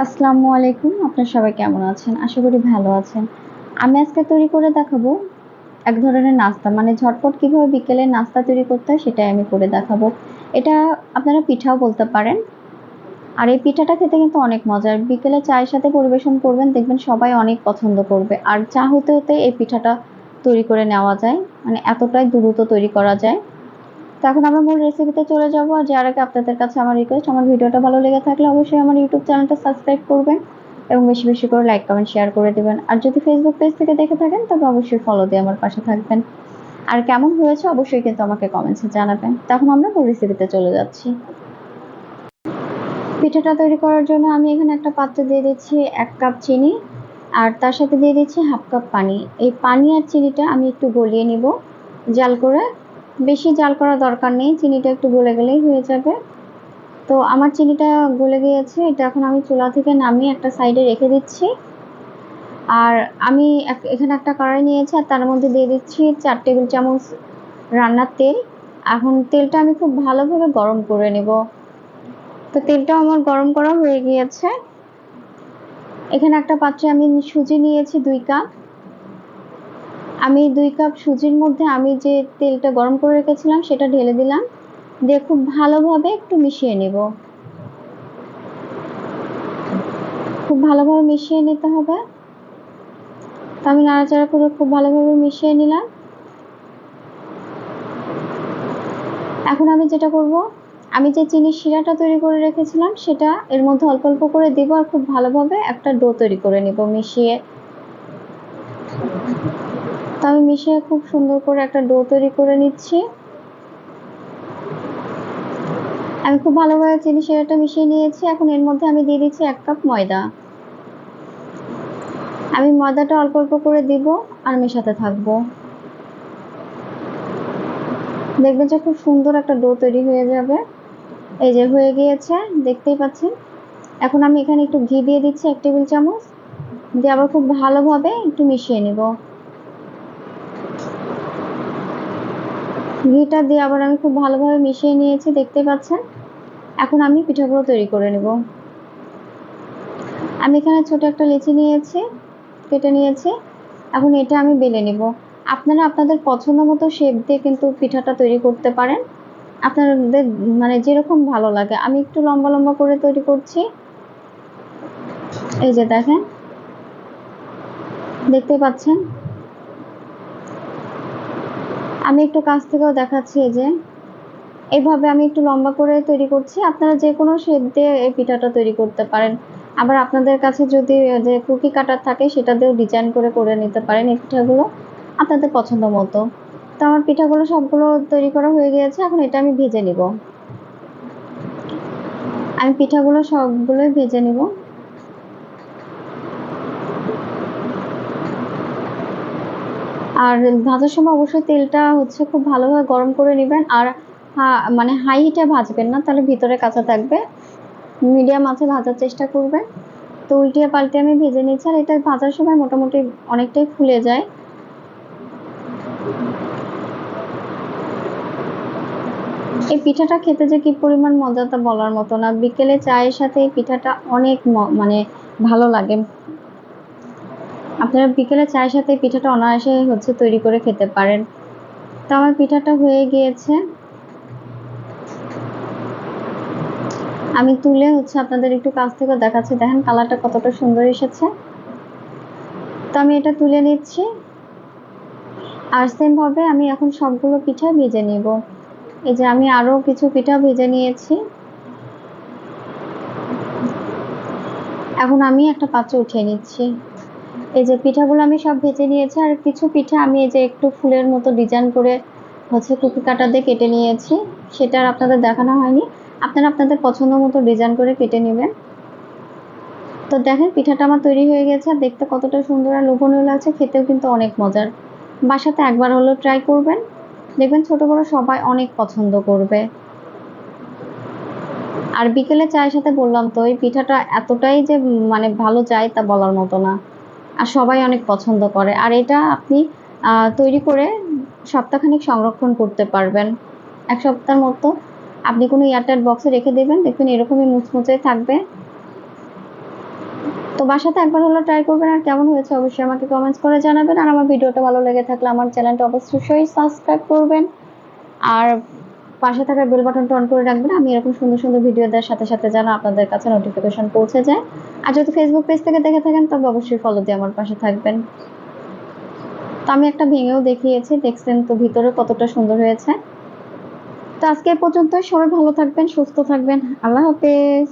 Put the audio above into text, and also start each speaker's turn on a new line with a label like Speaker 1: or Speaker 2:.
Speaker 1: আসসালামু আলাইকুম। আপনারা সবাই কেমন আছেন? আশা করি ভালো আছেন। আমি আজকে তৈরি করে দেখাবো এক ধরনের নাস্তা। মানে ঝটপট কিভাবে বিকেলে নাস্তা তৈরি করতে হয় সেটাই আমি করে দেখাবো। এটা আপনারা পিঠাও বলতে পারেন। আর এই পিঠাটা খেতে কিন্তু অনেক মজার। বিকেলে চায়ের সাথে পরিবেশন করবেন, দেখবেন সবাই অনেক পছন্দ করবে। আর চা হতে, হতে এই পিঠাটা তৈরি করে নেওয়া যায়। মানে এতটাই দ্রুত তৈরি করা যায়। তো এখন আমরা মূল রেসিপিতে চলে যাবো। আর যার আগে আপনাদের কাছে আমার রিকোয়েস্ট, আমার ভিডিওটা ভালো লেগে থাকলে অবশ্যই আমার ইউটিউব চ্যানেলটা সাবস্ক্রাইব করবেন এবং বেশি বেশি করে লাইক কমেন্ট শেয়ার করে দেবেন। আর যদি ফেসবুক পেজ থেকে দেখে থাকেন তবে অবশ্যই ফলো দিয়ে আমার পাশে থাকবেন। আর কেমন হয়েছে অবশ্যই কিন্তু আমাকে কমেন্টসে জানাবেন। তখন আমরা মূল রেসিপিতে চলে যাচ্ছি। পিঠাটা তৈরি করার জন্য আমি এখানে একটা পাত্রে দিয়ে দিচ্ছি 1 কাপ চিনি, আর তার সাথে দিয়ে দিচ্ছি 1/2 কাপ পানি। এই পানি আর চিনিটা আমি একটু গলিয়ে নিব জাল করে। বেশি জাল করার দরকার নেই, চিনিটা একটু গলে গেলেই হয়ে যাবে। তো আমার চিনিটা গলে গিয়েছে, এটা এখন আমি চুলা থেকে নামিয়ে একটা সাইডে রেখে দিচ্ছি। আর আমি এখানে একটা কড়াই নিয়েছি, আর তার মধ্যে দিয়ে দিচ্ছি 4 টেবিল চামচ রান্নার তেল। এখন তেলটা আমি খুব ভালোভাবে গরম করে নেব। তো তেলটা আমার গরম করা হয়ে গিয়েছে। এখানে একটা পাত্রে আমি সুজি নিয়েছি 2 কাপ। আমি 2 কাপ সুজির মধ্যে আমি যে তেলটা গরম করে রেখেছিলাম সেটা ঢেলে দিলাম, দিয়ে খুব ভালোভাবে একটু মিশিয়ে নেব। খুব ভালোভাবে মিশিয়ে নিতে হবে। তো আমি নাড়াচাড়া করে খুব ভালোভাবে মিশিয়ে নিলাম। এখন আমি যেটা করব, আমি যে চিনির শিরাটা তৈরি করে রেখেছিলাম সেটা এর মধ্যে অল্প অল্প করে দেব, আর খুব ভালোভাবে একটা ডো তৈরি করে নেব মিশিয়ে। তো আমি মিশিয়ে খুব সুন্দর করে একটা ডো তৈরি করে নিচ্ছি। আমি খুব ভালোভাবে চিনি শিরাটা মিশিয়ে নিয়েছি। এখন এর মধ্যে আমি দিয়ে দিচ্ছি 1 কাপ ময়দা। আমি ময়দাটা অল্প অল্প করে দিব আর মেশাতে থাকবো। দেখবেন যে খুব সুন্দর একটা ডো তৈরি হয়ে যাবে। এই যে হয়ে গিয়েছে, দেখতেই পাচ্ছেন। এখন আমি এখানে একটু ঘি দিয়ে দিচ্ছি 1 টেবিল চামচ, দিয়ে আবার খুব ভালোভাবে একটু মিশিয়ে নিব। ঘিটা দিয়ে আবার আমি খুব ভালোভাবে মিশিয়ে নিয়েছি, দেখতে পাচ্ছেন। এখন আমি পিঠাগুলো তৈরি করে নেব। আমি এখানে ছোট একটা লিচি নিয়েছি, কেটে নিয়েছি। এখন এটা আমি বেলে নেব। আপনারা আপনাদের পছন্দ মতো শেপ দিয়ে কিন্তু পিঠাটা তৈরি করতে পারেন, আপনাদের মানে যেরকম ভালো লাগে। আমি একটু লম্বা লম্বা করে তৈরি করছি। এই যে দেখেন, দেখতে পাচ্ছেন। আমি একটু কাছ থেকেও দেখাচ্ছি। এই যে এইভাবে আমি একটু লম্বা করে তৈরি করছি। আপনারা যে কোনো শেপ দিয়ে এই পিঠাটা তৈরি করতে পারেন। আবার আপনাদের কাছে যদি যে কুকি কাটার থাকে সেটা দিয়েও ডিজাইন করে করে নিতে পারেন এই পিঠাগুলো আপনাদের পছন্দ মতো। তো আমার পিঠাগুলো সবগুলো তৈরি করা হয়ে গিয়েছে। এখন এটা আমি ভেজে নিব। আমি পিঠাগুলো সবগুলোই ভেজে নিব। আর ভাজার সময় অবশ্যই তেলটা খুব ভালোভাবে গরম করে নেবেন। আর মানে হাই হিটে ভাজবেন না, তাহলে ভিতরে কাঁচা থাকবে। মিডিয়াম আঁচে ভাজার চেষ্টা করবেন। তো উল্টিয়ে পাল্টে আমি ভেজে নিচ্ছি। আর এটা ভাজার সময় মোটামুটি অনেকটাই ফুলে যায়। এই পিঠাটা খেতে যে কি পরিমাণ মজা তা বলার মতো না। বিকেলে চায়ের সাথে এই পিঠাটা অনেক মানে ভালো লাগে। আপনারা বিকেলে চায়ের সাথে এই পিঠাটা অনায়াসে তৈরি করে খেতে পারেন। তো আমার পিঠাটা হয়ে গিয়েছে, আমি তুলে আপনাদের একটু কাছ থেকে দেখাচ্ছি। দেখেন কালারটা কতটা সুন্দর এসেছে। তো আমি এটা তুলে নিচ্ছি। আর সেম ভাবে আমি এখন সবগুলো পিঠা ভেজে নিব। এই যে আমি আরো কিছু পিঠা ভেজে নিয়েছি। এখন আমি একটা পাত্রে উঠিয়ে নিচ্ছি। এই যে পিঠাগুলো আমি সব ভেজে নিয়েছি। আর কিছু পিঠা আমি এই যে একটু ফুলের মতো ডিজাইন করে কুকি কাটা দিয়ে কেটে নিয়েছি, সেটা আর আপনাদের দেখানো হয়নি। আপনারা আপনাদের পছন্দ মতো ডিজাইন করে কেটে নেবেন। তো দেখেন পিঠাটা আমার তৈরি হয়ে গেছে, আর দেখতে কতটা সুন্দর আর লোভনীয় লাগছে, খেতেও কিন্তু অনেক মজার। বাসাতে একবার হলেও ট্রাই করবেন, দেখবেন ছোট বড় সবাই অনেক পছন্দ করবে। আর বিকেলে চায়ের সাথে বললাম তো এই পিঠাটা এতটাই যে মানে ভালো যায় তা বলার মতো না। আর সবাই অনেক পছন্দ করে। আর এটা আপনি তৈরি করে সপ্তাহখানেক সংরক্ষণ করতে পারবেন। 1 সপ্তাহের মতো আপনি কোনো এয়ারটাইট বক্সে রেখে দেবেন, দেখবেন এরকমই মুচমুচে থাকবে। তো বাসাতে একবার হলো ট্রাই করবেন, আর কেমন হয়েছে অবশ্যই আমাকে কমেন্টস করে জানাবেন। আর আমার ভিডিওটা ভালো লেগে থাকলে আমার চ্যানেলটা অবশ্যই সাবস্ক্রাইব করবেন, আর পাশে থাকা বেল বাটনটা অন করে রাখবেন। আমি এরকম সুন্দর সুন্দর ভিডিও দেওয়ার সাথে সাথে যেন আপনাদের কাছে নোটিফিকেশন পৌঁছে যায়। আর যদি ফেসবুক পেজ থেকে দেখে থাকেন তবে অবশ্যই ফলো দিয়ে আমার পাশে থাকবেন। তো আমি একটা ভেঙেও দেখিয়েছি, দেখছেন তো ভিতরে কতটা সুন্দর হয়েছে। তো আজকে এ পর্যন্ত, সবাই ভালো থাকবেন, সুস্থ থাকবেন, আল্লাহ হাফেজ।